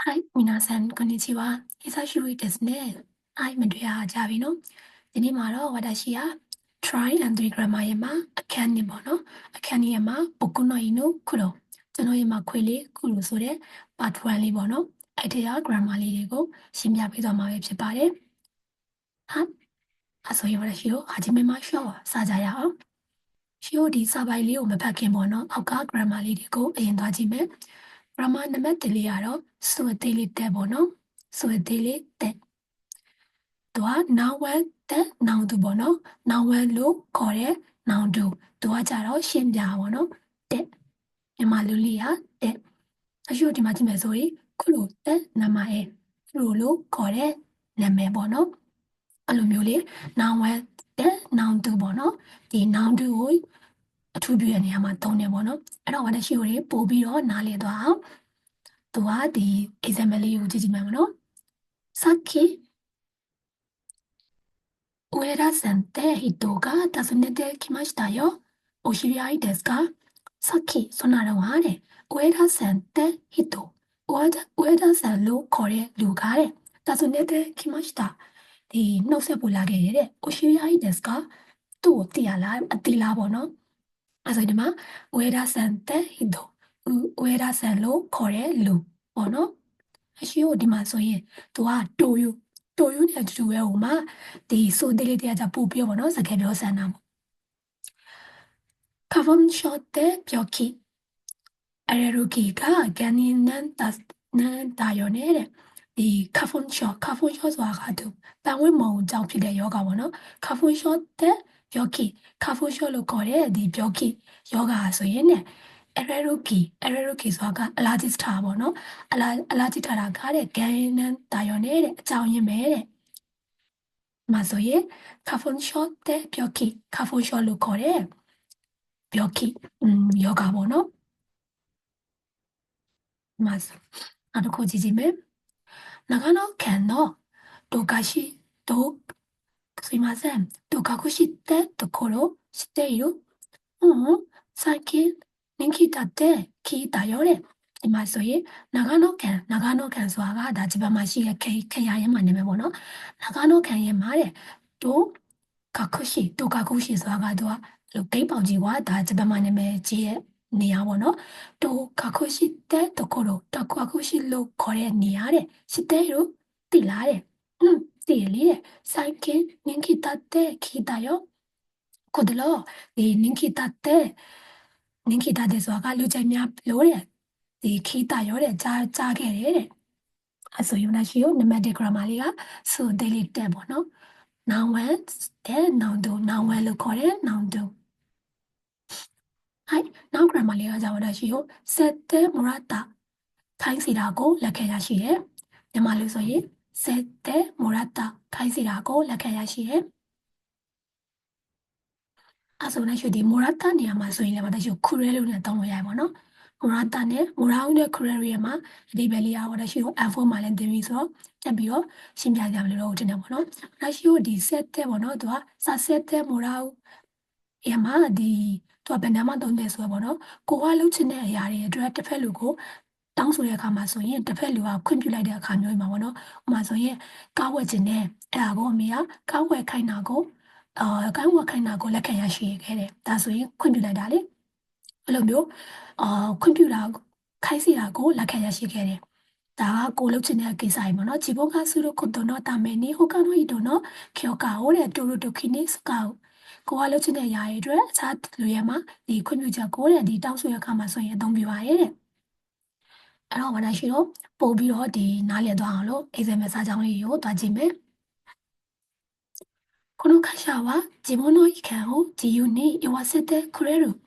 はい、皆さん、こんにちは。久しぶりですね。はい、မတွေ့ရကြပြီနော်။ဒီနေ့မှာတော့私は try and do grammar ရဲ့မှာအခန်းကြီးပေါ့နော်။အခန်းကြီးရဲ့မှာ僕の犬クロကျွန်တော်ရဲ့မှာခွေလေးクロဆိုတဲ့ part 1လေးပေါ့နော်။အဲ့ဒီက grammar လေးတွေကိုရှင်းပြပေးသွားမှာပဲဖြစ်ပါတယ်။はい、ဆိုရင်私を始めましょう。စကြရအောင်။ရှိုးဒီစာပိုင်လေးကိုမဖတ်ခင်ပေါ့နော်။အောက်က grammar လေးတွေကိုအရင်သွားကြည့်မယ်။ grammar နံပါတ်1လေးကတော့ဆိုအသေးလေးတက်ပေါ့နော်။ဆိုအသေးလေးတက်သူက noun 1တက် noun 2ပေါ့နော် noun 1လို့ခေါ်တဲ့ noun 2သူကကြတော့ရှင်းပြပေါ့နော်တက်မြန်မာလူလေးဟာတက်အရှို့ဒီမှာကြည့်မယ်ဆိုရင်ခုလိုတက်နာမည်ခုလိုလို့ခေါ်တဲ့နာမည်ပေါ့နော်အဲ့လိုမျိုးလေး noun 1တက် noun 2ပေါ့နော်ဒီ noun 2ကိုအထူးပြုတဲ့နေရာမှာသုံးတယ်ပေါ့နော်အဲ့တော့私ကိုပို့ပြီးတော့နားလည်သွားအောင်သူကဒီ example လေးကိုကြည့်ကြည့်မယ်ပေါ့နော်さっき上田さんって人が訪ねてきましたよ。お知り合いですかさっきそんなのはあれ。上田さんって人。上田さんလို့ခေါ်တဲ့လူကတဲ့訪ねてきました。ဒီနှုတ်ဆက်ပူလာခဲ့တဲ့お知り合いですかသူ့ကိုသိရလားအသိလားပေါ့နော်အဲ့ဆိုဒီမှာ上田さんって人上田さんလို့ခေါ်တဲ့လူပေါ့နော်အရှိကိုဒီမှာဆိုရင်သူကတိုယူနဲ့တူရဲ့ဟိုမှာဒီဆိုတေးလေးတရားကြပို့ပြောပေါ့နော်စကားပြောစမ်းတာပေါ့카본 쇼때 벽이 알레르기가 견인는 다연의 이 카본쇼ဆိုတာကပန်ဝတ်မုံကြောင့်ဖြစ်တဲ့ယောဂပေါ့နော်카본쇼 때 벽이 카본쇼လို့ခေါ်တဲ့ဒီ벽이ယောဂဆိုရင်ね알레르기ဆိုတာကအလာဂျစ်တာပေါ့နော်အလာဂျစ်တာကတဲ့ဂန်နန်တာယောနဲ့တဲ့အကြောင်းရင်းပဲတဲ့မှာဆိုရင်카본쇼 때 벽이 카본쇼လို့ခေါ်တဲ့벽이ယောဂပေါ့နော်မှာနောက်တစ်ခုကြည့်ကြည့်မယ်長野県のどかしどすいませんどかくしてところ知っている最近人気だって聞いたよねဒီမှာဆိုရင်長野県ဆိုတာကဒါဂျပန်မှာရှိတဲ့ခရိုင်ရဲ့မှာနေမယ်ပေါ့နော်長野県ရဲ့မှာတဲ့ဒိုကာကုရှိဆိုတာကသူကဂိတ်ပေါင်ကြီးကဒါဂျပန်မှာနာမည်ကြီးရဲ့နေရာပေါ့နော်ဒိုကာကုရှိတဲ့ところကာကုရှိလို့ခေါ်တဲ့နေရာတဲ့知っているသိလားတဲ့သိရလေတဲ့最近人気だって聞いたよကိုတလို့ဒီ人気だってဆိုတာကလူကြိုက်များလို့တဲ့ဒီခီးတာရောတဲ့ကြားခဲ့တယ်တဲ့အဆိုရင်ရှိကိုနံပါတ်1 grammar လေးကဆိုဒေးလေးတက်ပေါ့နော် noun 1တဲ့ noun 2 noun 1လို့ခေါ်တယ် noun 2はいနောက် grammar လေးကကြတော့ရှိကိုဆက်တဲ့ murata ခိုင်းစီတာကိုလက်ခံရရှိတယ်မြန်မာလို့ဆိုရင်ဆက်တဲ့ murata ခိုင်းစီတာကိုလက်ခံရရှိတယ်အဲ့ဆိုလည်းရှိဒီ murata နေရာမှာဆိုရင်လည်းဘာတရှိခူရဲလို့နဲ့တောင်းလို့ရပါဘောနော်murata နဲ့ murau နဲ့ career မှာအဓိပ္ပာယ်လေးအားတော့ရှိတော့ F4 မှာလည်းတင်ပြီးဆိုတော့တက်ပြီးတော့ရှင်းပြကြမလို့တော့တင်တယ်ပေါ့နော်။ဒါရှိတော့ဒီ set တဲ့ပေါ့နော်သူကစာ set တဲ့ murau ရမှာဒီသူကဘယ်နှမှာသုံးတယ်ဆိုတော့ပေါ့နော်ကိုကလှုပ်ချင်တဲ့အရာတွေအတွက်တစ်ဖက်လူကိုတောင်းဆိုတဲ့အခါမှာဆိုရင်တစ်ဖက်လူကခွင့်ပြုလိုက်တဲ့အခါမျိုးမှာပေါ့နော်။ဥပမာဆိုရင်ကားဝယ်ခြင်းနဲ့အဲ့ဒါကိုအမေကကားဝယ်ခိုင်းတာကိုကားဝယ်ခိုင်းတာကိုလက်ခံရရှိခဲ့တယ်။ဒါဆိုရင်ခွင့်ပြုလိုက်တာလေ။အဲ့လိုမျိုးခွင့်ပြုတာခိုင်းစီတာကိုလက်ခံရရှိခဲ့တယ်။ဒါကကိုလုပ်ချင်တဲ့ကိစ္စကြီးပေါ့နော်။自分がすることのために他の人の許可を取るときに使う。ကိုကလုပ်ချင်တဲ့အရာတွေအတွက်အခြားလူရဲ့မှာဒီခွင့်ပြုချက်ကိုတဲ့ဒီတောင်းဆိုရခါမှာဆိုရင်အသုံးပြုပါရဲ့တဲ့။အဲ့တော့ဘာလဲရှိတော့ပို့ပြီးတော့ဒီနားလည်သွားအောင်လို့ example စာကြောင်းလေးကိုတွားကြည့်မယ်။この会社は自分の意見を自由に言わせてくれる。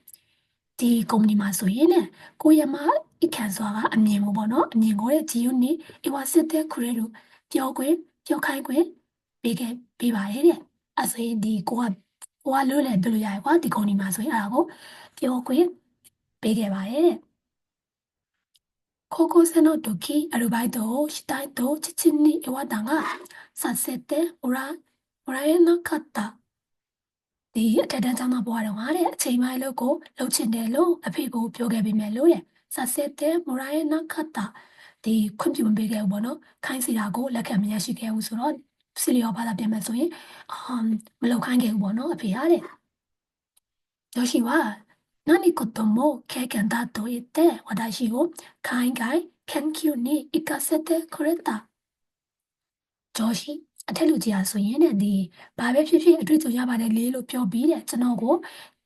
ဒီကုမ္ပဏီမှာဆိုရင်ねကိုရမအခံဆိုတာကအမြင်ကိုပေါ့နော်အမြင်ကိုတဲ့ဂျီယူနီအဝါစစ်တဲ့ခရဲတို့ပြောခိုင်းခွင့်ပေးပါရဲ့တဲ့အဲ့ဆိုရင်ဒီကိုကလို့လည်းပြောလို့ရတယ်ကွာဒီကုမ္ပဏီမှာဆိုရင်အဲ့ဒါကိုပြောခွင့်ပေးခဲ့ပါရဲ့တဲ့高校生の時アルバイトをしたいと父に言われたがさせてもらえなかったဒီအထက်တန်းကျောင်းသားဘဝတုန်းကတဲ့အချိန်ပိုင်းလို့ကိုလှုပ်ချင်တယ်လို့အဖေကိုပြောခဲ့ပေးမယ်လို့တဲ့စာစစ်တဲ့မိုရိုင်းနာခတ်တာ ဒီခွင့်ပြုမပေးခဲ့ဘူးပေါ့နော်ခိုင်းစီတာကိုလက်ခံမရရှိခဲ့ဘူးဆိုတော့စီလီယောဘာသာပြန်မယ်ဆိုရင်မလောက်ခိုင်းခဲ့ဘူးပေါ့နော်အဖေရတဲ့女子は何事も経験だと言って私を海外研究に行かせてくれた。上司အထက်လူကြီးအားဆိုရင်တဲ့ဒီဘာပဲဖြစ်ဖြစ်အတွေ့အကြုံရပါတယ်လေလို့ပြောပြီးတဲ့ကျွန်တော်ကို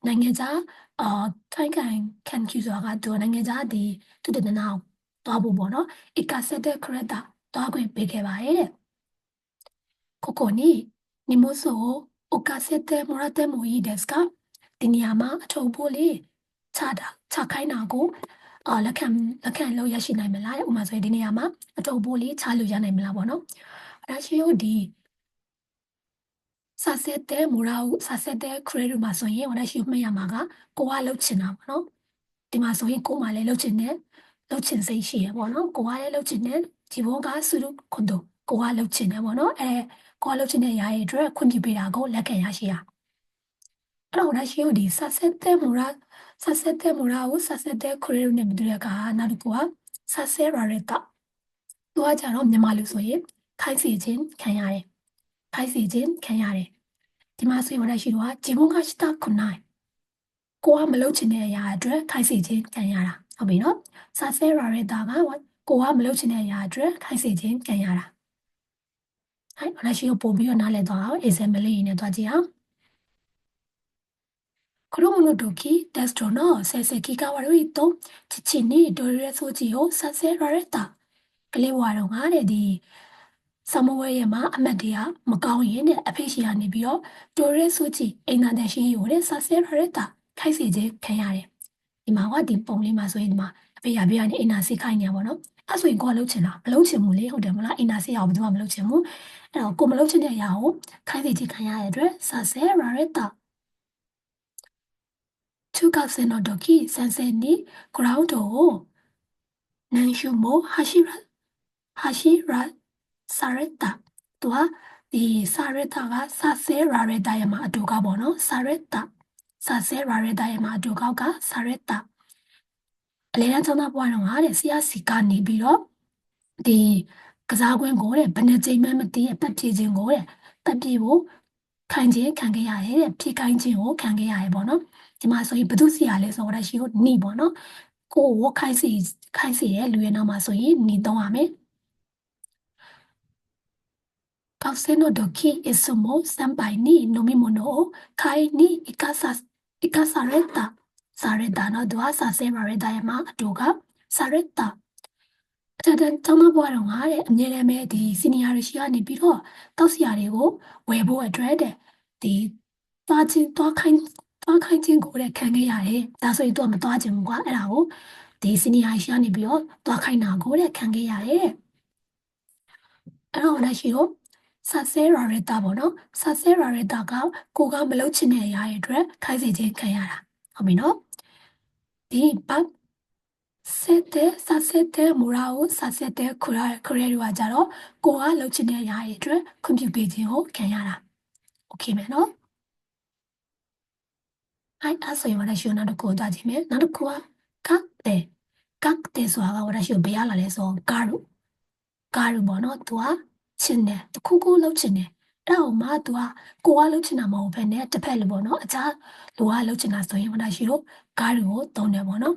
နိုင်ငံခြားခိုင်ခိုင်ခံကျူဆိုတာကသူနိုင်ငံခြားဒီသူတနနာတွားဖို့ပေါ့နော်အကဆက်တဲ့ခရတာတွားခွင့်ပေးခဲ့ပါရဲ့တဲ့ここに荷物を置かせてもらってもいいですかဒီနေရာမှာအထုပ်ဖို့လေးချခိုင်းတာကိုလက်ခံလို့ရရှိနိုင်မလားတဲ့ဥပမာဆိုရင်ဒီနေရာမှာအထုပ်ဖို့လေးချလို့ရနိုင်မလားပေါ့နော်ဒါရှိရောဒီစာဆက်တဲ့မူရာဦးစာဆက်တဲ့ credit မှာဆိုရင်私မှတ်ရမှာကကိုကလှုပ်ချင်တာပေါ့နော်ဒီမှာဆိုရင်ကိုမှလည်းလှုပ်ချင်တယ်လှုပ်ချင်စိတ်ရှိရပေါ့နော်ကိုကလည်းလှုပ်ချင်တယ်ဒီဘောကစုလို့ခွန်တို့ကိုကလှုပ်ချင်တယ်ပေါ့နော်ကိုကလှုပ်ချင်တဲ့ຢာရဲ့အတွက်ခွင့်ပြုပေးတာကိုလက်ခံရရှိရအဲ့တော့私ရောဒီစာဆက်တဲ့မူရာဦးစာဆက်တဲ့ credit နဲ့မတူတဲ့ကနောက်တစ်ခုကစာဆက်ရတဲ့တော့သူကကြတော့မြန်မာလူဆိုရင်ခိုင်းစီခြင်းခံရတယ်ခိုင်းစီခြင်းခံရတယ်ဒီမှာဆိုရင်私တို့က自分がしたくないကိုကမလုပ်ချင်တဲ့အရာအတွက်ခိုင်းစီခြင်းခံရတာဟုတ်ပြီနော်စာဆဲရာရဲတာကကိုကမလုပ်ချင်တဲ့အရာအတွက်ခိုင်းစီခြင်းခံရတာဟဲ့私ကိုပို့ပြီးတော့နားလည်သွားအောင် example လေးနဲ့သွားကြည့်အောင်この物時テストの成績が悪いと父にドレス掃除をさせられたကလေးဘွားတော့ငါတဲ့ဒီဆမဝဲရဲ့မှာအမတ်တရားမကောင်းရင်တဲ့အဖေရှိရနေပြီးတော့ဒိုရဲဆိုချီအိမ်နာတဲ့ရှိရိုတဲ့ဆာဆဲရတဲ့တာခိုက်စီခြင်းခံရတယ်ဒီမှာကဒီပုံလေးမှာဆိုရင်ဒီမှာအဖေရပြရနေအိမ်နာစိခိုင်းနေပါတော့အဲ့ဆိုရင်ကိုကလှုပ်ချင်တာမလှုပ်ချင်ဘူးလေဟုတ်တယ်မလားအိမ်နာစိရအောင်ဘယ်သူမှမလှုပ်ချင်ဘူးအဲ့တော့ကိုမလှုပ်ချင်တဲ့အရာကိုခိုင်းစီခြင်းခံရတဲ့အတွက်ဆာဆဲရတဲ့တာ中学生の時先生にグラウンドを何周も走らされたသူကဒီစာရတာကစာဆဲရာရတာရဲ့မှာအတူကောက်ပေါ့နော်စာရတာစာဆဲရာရတာရဲ့မှာအတူကောက်ကစာရတာအလဲတန်းကျောင်းသားဘွားတော့ငါတဲ့ဆရာစီကနေပြီးတော့ဒီကစားကွင်းကိုတဲ့ဘယ်နှကြိမ်မှမသိရဲ့ပတ်ပြေခြင်းကိုတဲ့ပတ်ပြေဖို့ခံခဲ့ရတယ်တဲ့ဖြည့်ခိုင်းခြင်းကိုခံခဲ့ရတယ်ပေါ့နော်ဒီမှာဆိုရင်ဘသူစီရလဲဆိုတော့ရှိကိုနီးပေါ့နော်ကိုဝခိုင်းစီရဲ့လူရဲ့နောက်မှာဆိုရင်နီးတော့ရမယ်学生の時いつも先輩に飲み物を買いに行かされた。されたのとはさせられた山とかされた。တန်ကျောင်းသားဘွားတော်ကတဲ့အမြဲတမ်းပဲဒီစီနီယာတွေရှိကနေပြီးတော့တောက်စီယာတွေကိုဝယ်ဖို့အတွက်တဲ့ဒီသွားခိုင်းခြင်းကိုတဲ့ခံခဲ့ရတယ်။ဒါဆိုရင်သူကမသွားခြင်းဘူးကွာအဲ့ဒါကိုဒီစီနီယာရှိကနေပြီးတော့သွားခိုင်းတာကိုတဲ့ခံခဲ့ရတယ်။အဲ့တော့လည်းရှိတော့စာဆဲရာရတာပေါ့နော်စာဆဲရာရတာကကိုကမလုပ်ချင်တဲ့အရာတွေအတွက်ခိုင်းစေခြင်းခံရတာဟုတ်ပြီနော်ဒီပတ်စာဆက်တဲ့မူရာကိုစာဆက်တဲ့ခရဲတွေကကြတော့ကိုကလုပ်ချင်တဲ့အရာတွေအတွက်ခွင့်ပြုပေးခြင်းကိုခံရတာโอเคမယ်နော်အဲ့ဆိုရင်私はနောက်တစ်ခုသွားကြည့်မယ်နောက်တစ်ခုကကတ်တဲ့ဆိုတာက私ကိုဘယ်ရလာလဲဆိုတော့ကာရုပေါ့နော်သူကချင်တယ်တခုခုလှုပ်ချင်တယ်အဲ့တော့မှသူကကိုကလှုပ်ချင်တာမဟုတ်ဘဲနဲ့တစ်ဖက်လူပေါ့နော်အခြားလူကလှုပ်ချင်တာဆိုရင်ရှိတော့ကားတွေကိုတုံးတယ်ပေါ့နော်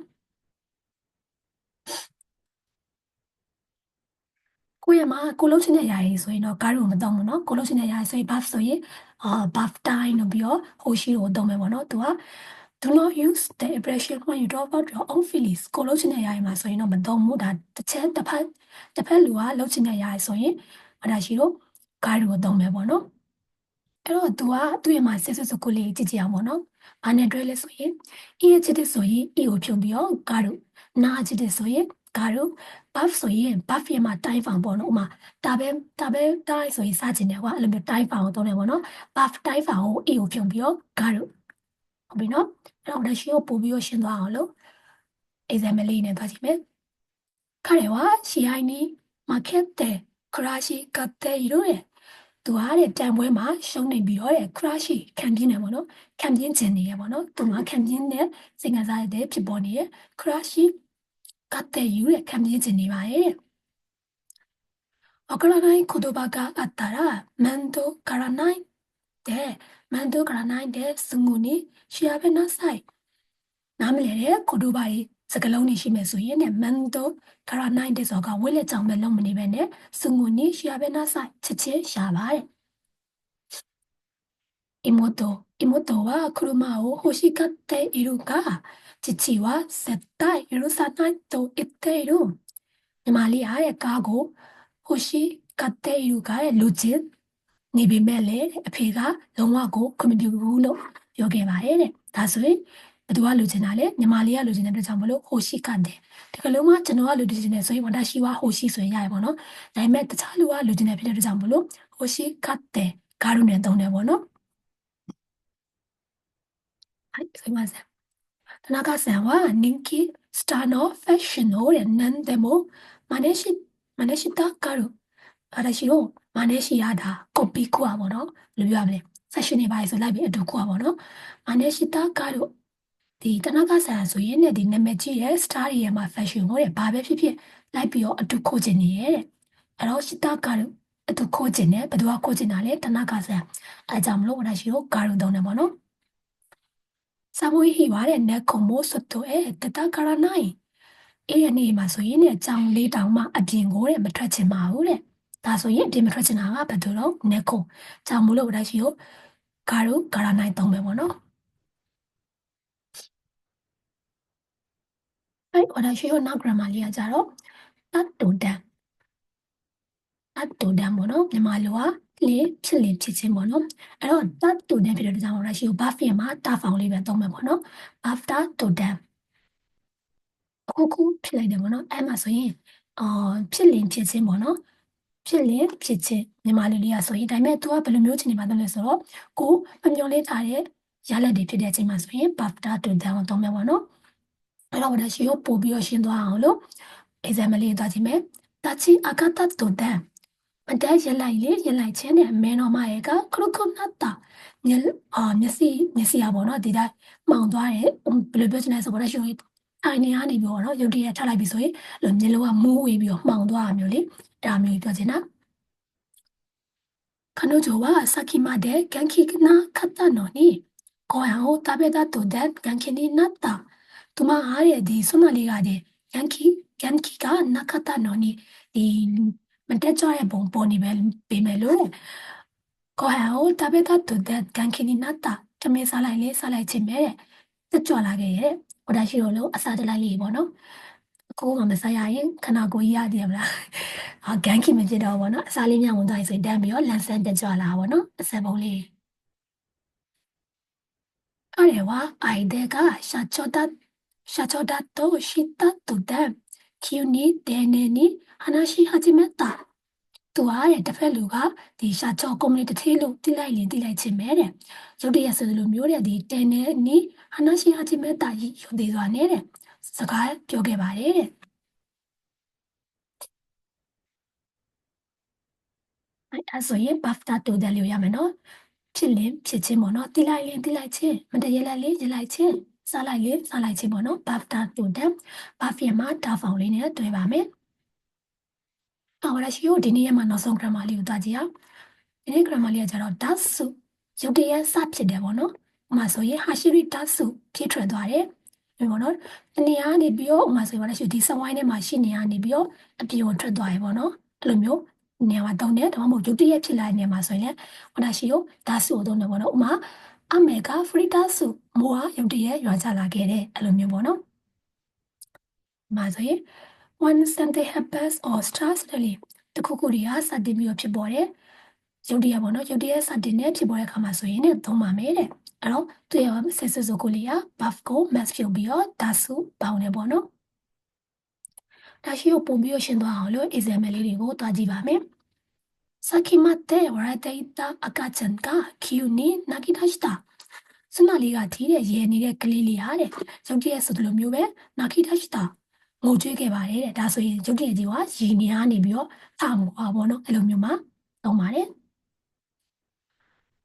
ကိုရမှာကိုလှုပ်ချင်တဲ့ຢာတွေဆိုရင်တော့ကားတွေကိုမတုံးဘူးနော်ကိုလှုပ်ချင်တဲ့ຢာဆိုရင် buff ဆိုရင်buff time လို့ပြီးတော့ဟိုရှိကိုတုံးမယ်ပေါ့နော်သူကdo not use the expression when you talk about your own feelings ကိုလှုပ်ချင်တဲ့ຢာတွေမှာဆိုရင်တော့မတုံးဘူးဒါတစ်ဖက်လူကလှုပ်ချင်တဲ့ຢာတွေဆိုရင်ရှိတော့ကားတွေကိုတုံးမယ်ပေါ့နော်အဲ့တော့သူကသူ့ရဲ့မှာဆက်စကိုလေးကြည့်ကြအောင်ပေါ့နော်။ဘာနဲ့တွဲလဲဆိုရင်အီရဲ့ချစ်တဲ့ဆိုရင်အီကိုဖြုံပြီးတော့ကာတို့နာချစ်တဲ့ဆိုရင်ကာတို့ buff ဆိုရင် buff ရဲ့မှာတိုင်းဖောင်ပေါ့နော်။ဥမာဒါပဲတိုင်းဆိုရင်စချင်တယ်ကွာအဲ့လိုမျိုးတိုင်းဖောင်ကိုသုံးတယ်ပေါ့နော်။ buff တိုင်းဖောင်ကိုအီကိုဖြုံပြီးတော့ကာတို့ဟုတ်ပြီနော်။အဲ့တော့လက်ရှိကိုပို့ပြီးတော့ရှင်းသွားအောင်လို့ example လေးနဲ့သွားကြည့်မယ်။彼は試合に負けてクラシ買っているရဲ့သူကတဲ့တန်ပွဲမှာရှုံးနေပြီးတော့တဲ့ crush ခံပြင်းနေပေါ့နော်ခံပြင်းကျင်နေရပေါ့နော်သူကခံပြင်းတဲ့စင်ကစားတဲ့ဖြစ်ပေါ်နေတဲ့ crush ကတဲ့ယူတဲ့ခံပြင်းကျင်နေပါရဲ့ 어그라나이 고도바가 아따라 만도 가라나이 데 만도 가라나이 데 승훈이 시합에나 사이 남래의 고도바이စကလုံးနေရှိမယ်ဆိုရင်နဲ့ manto granite တဲ့ဆိုကဝိလက်ကြောင့်ပဲလုံးမနေပဲနဲ့စငုနီရှာပဲနာဆိုင်ချစ်ချင်းရှာပါတယ် imoto wa kuruma o hoshikatte iru ga chichi wa zettai irusanai to itteru ညီမလေးဟာတဲ့ကားကိုဟိုရှိကတဲ့ယူကတဲ့လူချင်းနေပေမဲ့လေအဖေကလုံးဝကိုခွင့်မပြုဘူးလို့ပြောခဲ့ပါတယ်တဲ့ဒါဆိုရင်ဘယ်သူကလူချင်းတာလဲညီမလေးကလူချင်းတဲ့အတွက်ကြောင့်မလို့ဟိုရှိကတဲ့ဒီကလုံးကကျွန်တော်ကလူချင်းတဲ့ဆိုရင်ဝတာရှိဝဟိုရှိဆိုရင်ရတယ်ပေါ့နော်ဒါပေမဲ့တခြားလူကလူချင်းတဲ့ဖြစ်တဲ့အတွက်ကြောင့်မလို့ဟိုရှိကတဲ့ကားရုံနဲ့တုံးတယ်ပေါ့နော်はいすいません田中さんは人気スターのファッションを何でも真似したがる私တို့မနဲ့ရှိရတာ copy ခုอ่ะပေါ့နော်ဘယ်လိုပြောရမလဲ session တွေပါဆိုလိုက်ပြီးအတူခုอ่ะပေါ့နော်မနဲ့ရှိတာကတော့ဒီတနကဆန်ဆိုရင်ねဒီနာမည်ကြီးရဲ့ star တွေရဲ့မှာ fashion ကိုတဲ့ဘာပဲဖြစ်ဖြစ်လိုက်ပြီးတော့အတူခိုးချင်နေရဲ့တဲ့အဲ့တော့ရှိတာကတော့အတူခိုးချင်တယ်ဘယ်သူကခိုးချင်တာလဲတနကဆန်အဲကြောင့်မလို့ဝါရှိတို့ကာရုံတုံးတယ်ပေါ့နော်စာမွေးဟိပါတဲ့နက်ခုံမို့စတိုအဲတတကာရနိုင်အဲ့ရနေမှာဆိုရင်ねကြောင်လေးတောင်မှအပြင်ကိုတဲ့မထွက်ချင်ပါဘူးတဲ့ဒါဆိုရင်အပြင်မထွက်ချင်တာကဘယ်သူတော့နက်ခုံကြောင်မို့လို့ဝါရှိတို့ကာရုကာရနိုင်တုံးမယ်ပေါ့နော်အဲ့ဝါရှိတို့နောက် grammar လေးကကြတော့တတ်တူတန်တတ်တူတန်ပေါ့နော်မြန်မာလိုကလေဖြစ်လေဖြစ်ချင်းပေါ့နော်အဲ့တော့တတ်တူတန်ဖြစ်တဲ့ကြောင်ဝါရှိတို့ buff မှာတာဖောင်လေးပဲတုံးမယ်ပေါ့နော် after တူတန်အခုခုဖြစ်လိုက်တယ်ပေါ့နော်အဲ့မှာဆိုရင်ဖြစ်လင်ဖြစ်ချင်းပေါ့နော်ဖြစ်လင်ဖြစ်ချင်းမြန်မာလူလေးကဆိုရင်ဒါပေမဲ့ तू ကဘယ်လိုမျိုးချင်နေပါသလဲဆိုတော့ကိုအမျော်လေးထားတဲ့ရလက်တွေဖြစ်တဲ့အချိန်မှာဆိုရင် after တူတန်ကိုတုံးမယ်ပေါ့နော်အဲ့တော့ဝါရှိကိုပို့ပြီးတော့ရှင်းသွားအောင်လို့ exam လေးသွားကြည့်မယ်တာချီအကတတ်တူတန်မတက်ရလိုက်လေရလိုက်ချင်းနဲ့မဲတော်မရဲ့ကခရုခုနတ်တာမျက်စိရပေါ့နော်ဒီတိုင်းမှောင်သွားတယ်ဘယ်လိုပြောချင်လဲဆိုတော့ရှင်အိုင်နေကနေပြီးတော့ရုပ်တရက်ထလိုက်ပြီဆိုရင်မျက်လုံးကမူးဝေးပြီးတော့မှောင်သွားတာမျိုးလေဒါမျိုးပြောချင်တာ彼女はさっきまで元気なかったのにご飯を食べたとで元気になったသူမအားရဒီဆွမ်းမလေးကတဲ့元気がなかったのにဒီမတက်ကြတဲ့ပုံပေါ်နေပဲပေးမယ်လို့ကိုဟန်ကိုတပည့်တော်တို့တဲ့ကန်ခင်းနတ်တာတမေစားလိုက်လေစားလိုက်ချင်းပဲတက်ကြွလာခဲ့ရဲ့ဟိုဒါရှိတော့လို့အစားတလိုက်လေးပေါ့နော်ကိုကမစားရရင်ခဏကိုရရတယ်မလားကန်ခင်းမဖြစ်တော့ဘောနော်အစားလေးညဝင်သွားရင်ဆိုတန်းပြီးတော့လန်ဆန်းတက်ကြွလာဘောနော်အစက်ပုံလေးအဲ့ဒါဝအိုင်ဒေကရှာချောဒတ်တော့ရှိတတ်တူတဲ့キュニデネに話し始めた。သူကတဲ့တစ်ဖက်လူကဒီရှာချော community တစ်ထည်လို့တိလိုက်ရင်တိလိုက်ချင်းပဲတဲ့ရုပ်တရက်ဆိုလိုမျိုးတဲ့ဒီတဲနေနီဟနာရှိဟာချင်မဲ့တာကြီးရုံသေးစွာနဲ့တဲ့စကားပြောခဲ့ပါတယ်တဲ့အဲ့ဆိုရင် BAFTA တူတယ်လို့ရမယ်နော်ဖြစ်လင်ဖြစ်ချင်းပေါ့နော်တိလိုက်ရင်တိလိုက်ချင်းမတရလိုက်လေရလိုက်ချင်းစားလိုက်လေစားလိုက်ချင်းပေါ့နော် BAFTA တူတယ် BAFTA မှာတာဖောင်လေးနဲ့တွေ့ပါမယ်အော်ရရှိ ဒီနေ့မှာနောက်ဆုံး grammar လေးကိုတွားကြည့်အောင်ဒီနေ့ grammar လေးကကြတော့ dasu ရုပ်တရက်စဖြစ်တယ်ပေါ့နော်ဥမာဆိုရင် hashiri dasu ဖြစ်ထွက်သွားတယ်ဒီပေါ့နော်ဒီနေရာကနေပြီးတော့ဥမာဆိုရင်ရရှိဒီစဝိုင်းထဲမှာရှိနေရနေပြီးတော့အပြင်ကိုထွက်သွားရပေါ့နော်အဲ့လိုမျိုးနေရာမှာတုံးတယ်ဒါမှမဟုတ်ရုပ်တရက်ဖြစ်လာတဲ့နေရာမှာဆိုရင်လည်းဟိုဒါရှိကို dasu ကိုတုံးတယ်ပေါ့နော်ဥမာအမေက free dasu မိုးဟာရုပ်တရက်ရွာချလာခဲ့တယ်အဲ့လိုမျိုးပေါ့နော်ဥမာဆိုရင် when something happens or starts suddenly တခုခုတွေကစတင်ပြီးတော့ဖြစ်ပေါ်တယ်ရုပ်တရားပေါ့နော်ရုပ်တရားစတင်နေဖြစ်ပေါ်တဲ့အခါမှာဆိုရင်လည်းသုံးပါမယ်တဲ့အဲ့တော့သူရဲ့ဆက်စုကိုလေးက buff ကို mass ဖြုတ်ပြီးတော့ဒါစုပေါင်းနေပေါ့နော်ဒါရှိကိုပုံပြီးရှင်းသွားအောင်လို့ example လေးတွေကိုတွားကြည့်ပါမယ်さっきまで笑っていた赤ちゃんが急に泣き出したစမလေးကတီးတဲ့ရေနေတဲ့ကလေးလေးဟာတဲ့ရုပ်တရားဆိုလိုမျိုးပဲ泣き出したငိုကြွေးခဲ့ပါတယ်တဲ့ဒါဆိုရင်ရုပ်တရားကြီးကရည်နေကနေပြီးတော့ထမှုပါပေါ့နော်အဲ့လိုမျိုးမှာသုံးပါတယ်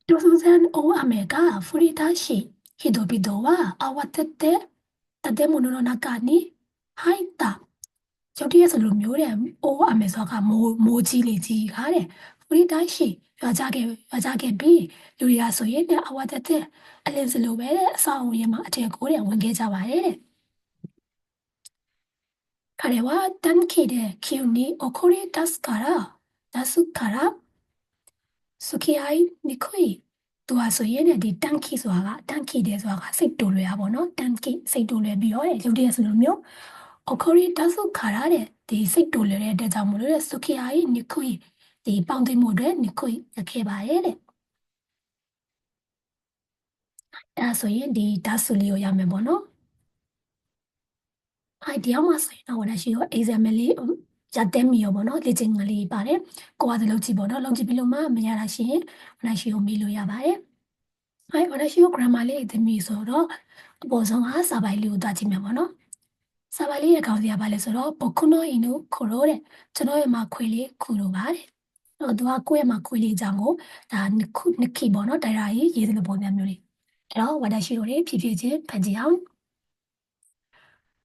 突然大雨が降り出し、人々は慌てて建物の中に入った。ရုတ်တရက်ဆိုလိုမျိုးတဲ့အိုးအမေစောကမိုးကြီးလေကြီးကားတဲ့ဖူရီတိုင်းရှိရွာကြခဲ့ပြီးလူတွေကဆိုရင်တဲ့အဝတ်တဲ့အလင်းစလိုပဲတဲ့အဆောင်အုံရဲ့မှာအထက်ကိုတဲ့ဝင်ခဲ့ကြပါတယ်တဲ့ခါရဲဝတန်ခေတဲ့ခီယူနီအိုခိုရီဒတ်စကာရာဒါစုခါရာစုခီအိုင်နီခွီသူဟာဆိုရင်ဒီတန်ခီဆိုတာကတန်ခီတဲ့ဆိုတာကစိတ်တူလွယ်တာပေါ့နော်တန်ခီစိတ်တူလွယ်ပြီးတော့ရုတ်တရက်ဆိုလိုမျိုးအခုရီတဆုခါရတဲ့ဒီစိတ်တူလွယ်တဲ့အတွက်ကြောင့်မလို့တဲ့စုခီယာကြီးနိခွီဒီပေါင်သိမှုတွေနိခွီရခဲ့ပါရဲ့တဲ့အဲဆိုရင်ဒီဓာတ်ဆူလေးကိုရမယ်ပေါ့နော်အဲ့ဒီအောင်မဆိုရင်တော့ဝါရှိရော exam လေးရတဲ့မီရောပေါ့နော်လေ့ကျင့်ခန်းလေးပါတယ်ကိုကတည်းကကြည့်ပေါ့နော်လုံးကြည့်ပြီးလို့မှမရတာရှိရင်ဝါရှိရောမေးလို့ရပါတယ်အဲ့ဝါရှိရော grammar လေးသမီးဆိုတော့အပေါ်ဆုံးကစာပိုင်လေးကိုတွားကြည့်မယ်ပေါ့နော်စာပိုင်လေးရဲ့ခေါင်းစီကဘာလဲဆိုတော့ဘခုနိုအင်းတို့ခိုရိုတဲ့ကျွန်တော်ရဲ့မှာခွေလေးခုလိုပါတဲ့သူကကိုယ့်ရဲ့မှာခွေလေးကြောင့်ကိုဒါနှစ်ခိပေါ့နော်တိုက်ရာကြီးရေးတဲ့ပုံစံမျိုးလေးအဲ့တော့ဝါဒရှိတို့ဖြည်းဖြည်းချင်းဖန်ကြည့်အောင်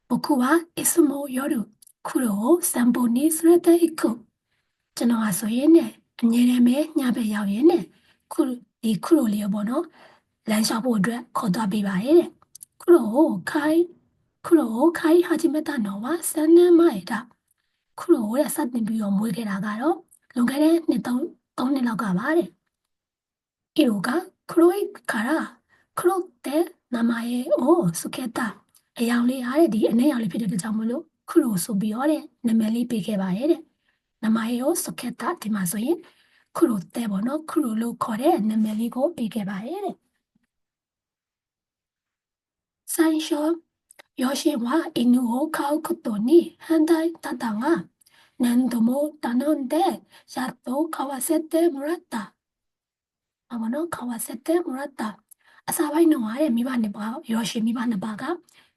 僕はいつも夜黒を散歩に連れて行くကျွန်တော်ဟာဆိုရင်ねအငြင်းရမယ်ညဘက်ရောက်ရင်ねဒီခရိုလေးပေါ့နော်လမ်းလျှောက်ဖို့အတွက်ခေါ်သွားပေးပါရဲ့တဲ့ခရိုခိုင်ဟာဂျီမတာနော်ဝါဆန်နမိုင်တာခရိုတဲ့စတင်ပြီးတော့မွေးခဲ့တာကတော့လွန်ခဲ့တဲ့3နှစ်လောက်ကပါတဲ့이로가ခရိုခါရာခရိုတဲ့နာမရဲ့အိုစုခဲ့တာအယောင်လေးအားတဲ့ဒီအနဲ့ရောင်လေးဖြစ်တဲ့အတွက်ကြောင့်မလို့ခရိုဆိုပြီးတော့တဲ့နာမည်လေးပေးခဲ့ပါရဲ့တဲ့နာမရဲ့ကိုစုခဲ့တာဒီမှာဆိုရင်ခရိုတဲ့ပေါ့နော်ခရိုလို့ခေါ်တဲ့နာမည်လေးကိုပေးခဲ့ပါရဲ့တဲ့ဆိုင်ရှော여신과 인우を飼うことに反対だったが、何度も頼んで、やっと飼わせてもらった。飼わせてもらった。အစာပိုင်းတော့တဲ့မိဘနှစ်ပါးရောရှင်မိဘနှစ်ပါးက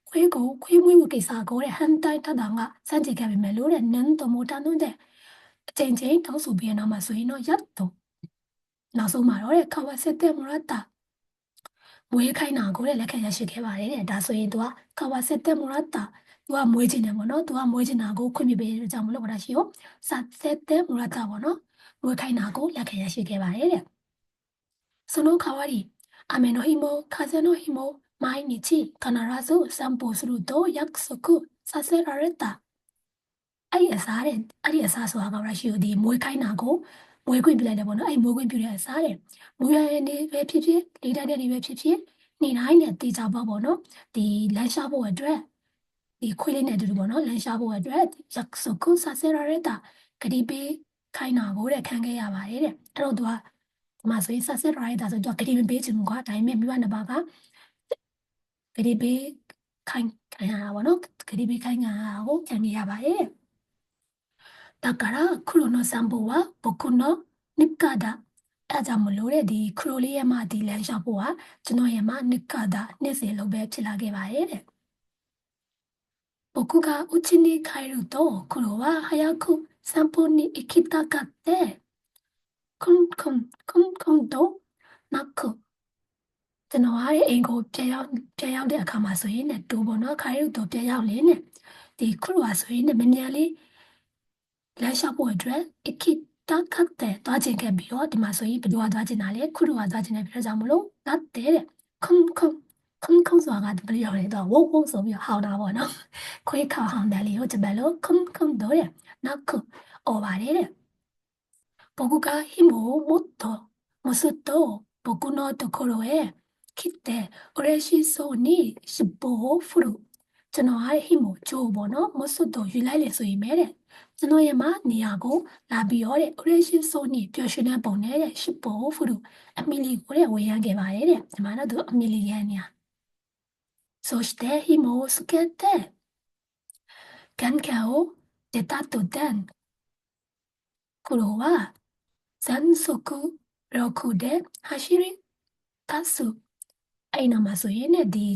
ခွေးမွေးမှုကိစ္စကိုတဲ့ဟန်တိုင်းတတာကစန့်ကျင်ခဲ့ပေမဲ့လို့တဲ့နန်းတော်မတန်တဲ့အချိန်ချင်းတောင်းဆိုပြီးနောက်မှာဆိုရင်တော့ရတ်တော့နောက်ဆုံးမှာတော့တဲ့ခဝါဆက်တဲ့မရတာမွေးခိုင်းတာကိုလက်ခံရရှိခဲ့ပါတယ်တဲ့ဒါဆိုရင်သူကခဝါဆက်တဲ့မရတာသူကမွေးခြင်းတယ်ပေါ့နော်သူကမွေးခြင်းတာကိုခွင့်ပြုပေးတဲ့ကြောင့်မလို့ဘာသာရှိရောစဆက်တဲ့မရတာပေါ့နော်မွေးခိုင်းတာကိုလက်ခံရရှိခဲ့ပါတယ်တဲ့その代わり雨の日も風の日も毎日必ず散歩すると約束させられたအဲ့ဒီအစားဆိုတာကရရှိဒီမွေးခိုင်းတာကိုမွေးခွင့်ပြလိုက်တယ်ပေါ့နော်အဲ့မွေးခွင့်ပြတဲ့အစားတဲ့မွေးရတဲ့နေပဲဖြစ်ဖြစ်လေးတိုက်တဲ့နေပဲဖြစ်ဖြစ်နေတိုင်းနဲ့တေချာပေါ့နော်ဒီလမ်းလျှောက်ဖို့အတွက်ဒီခွေးလေးနဲ့အတူတူပေါ့နော်လမ်းလျှောက်ဖို့အတွက်ရက်စကုဆာဆရာရတာဂတိပေးခိုင်းတာကိုတဲ့ခံခဲ့ရပါတယ်တဲ့အဲ့တော့သူကဒီမှာဆိုရင်ဆာဆရာရတာဆိုတော့ဂတိပေးခြင်းကွာဒါပေမဲ့မိဘနှစ်ပါးကဂတိပေးခိုင်းရတာပေါ့နော်ဂတိပေးခိုင်းတာကိုခံခဲ့ရပါတယ်だから黒の散歩は僕の日課だအဲကြောင့်မလို့တဲ့ဒီခရိုလေးရဲ့မှဒီလမ်းလျှောက်ဖို့ကကျွန်တော်ရဲ့မှနှစ်ကတာနှစ်စဉ်လုံးပဲဖြစ်လာခဲ့ပါတယ်တဲ့僕が家に帰ると黒は早く散歩に行きたがってくんとなくကျွန်တော်ရဲ့အိမ်ကိုပြန်ရောက်တဲ့အခါမှာဆိုရင်ねတူပေါ့နော်ခါရုတော့ပြန်ရောက်လင်းနဲ့ဒီခရိုဟာဆိုရင်ねမမြန်လေးလမ်းလျှောက်ဖို့အတွက်အခစ်တာခတ်တဲ့တွားကျင်ခဲ့ပြီးတော့ဒီမှာဆိုရင်ဘယ်သူကတွားကျင်တာလဲခုတို့ကတွားကျင်တယ်ပြောကြမလို့ငတ်တဲ့ခုံဆိုတာကဘယ်လိုရောက်လဲတော့ဝုန်းဆိုပြီးဟောင်းတာပေါ့နော်ခွေးခါဟောင်းတယ်လေဟိုကျဘလို့ခုံတော့တဲ့နောက်ခုအော်ပါတယ်တဲ့僕が紐をもっともすっと僕のところへ来て嬉しそうに尻尾を振るကျွန်တော်ဟာဟိမိုချိုးပေါ့နော်မဆွတ်တော့ယူလိုက်လေဆိုရင်မဲ့တဲ့ကျွန်တော်ရဲ့မှာနေရာကိုလာပြီးတော့တဲ့ oration sony ပျော်ရွှင်တဲ့ပုံနဲ့တဲ့ရှစ်ပေါ်ဖူလူအမီလီကိုတဲ့ဝင်ရခဲ့ပါတယ်တဲ့ဒီမှာတော့သူအမီလီရဲ့နေရာそして紐をつけて玄関を出た途端黒は全速力で走り出すအဲ့နောက်မှာဆိုရင်ねဒီ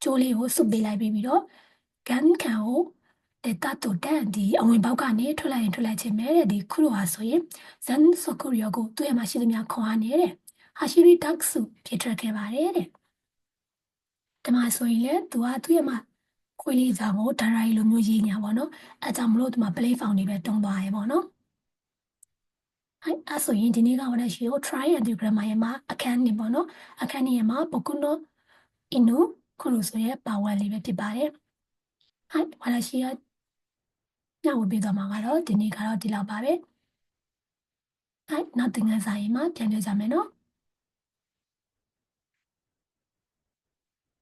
ကျိုးလေးကိုစုပ်ပေးလိုက်ပြီးတော့ကန်ကန်ကိုတဲ့တတ်တူတန်ဒီအဝင်ပေါက်ကနေထွက်လိုက်ခြင်းပဲတဲ့ဒီခုလိုဟာဆိုရင်ဇန်စကူရီယိုကိုသူ့ရဲ့မှာရှိသမျှခွန်အားနေတဲ့ဟာရှိရီတက်စုဖြစ်ထွက်ခဲ့ပါတယ်တဲ့ဒီမှာဆိုရင်လေသူကသူ့ရဲ့မှာ ခွေးလေးကြောင့်ကိုဒါရိုက်လိုမျိုးရေးညာပေါ့နော်အဲကြောင့်မလို့ဒီမှာ play found တွေပဲတုံးသွားရပေါ့နော်はいあဆိုရင်ဒီနေ့ကဝရရှိကို try and do grammar ရဲ့မှာအခန်းနှစ်ပေါ့နော်အခန်းနှစ်ရဲ့မှာ僕の犬ခုလိုဆိုရဲ့ပါဝင်လေးပဲဖြစ်ပါတယ်はいဝရရှိကညဝပေးသွားမှာကတော့ဒီနေ့ကတော့ဒီလောက်ပါပဲはいနောက်သင်ခန်းစာရေးမှာပြန်တွေ့ကြမယ်နော်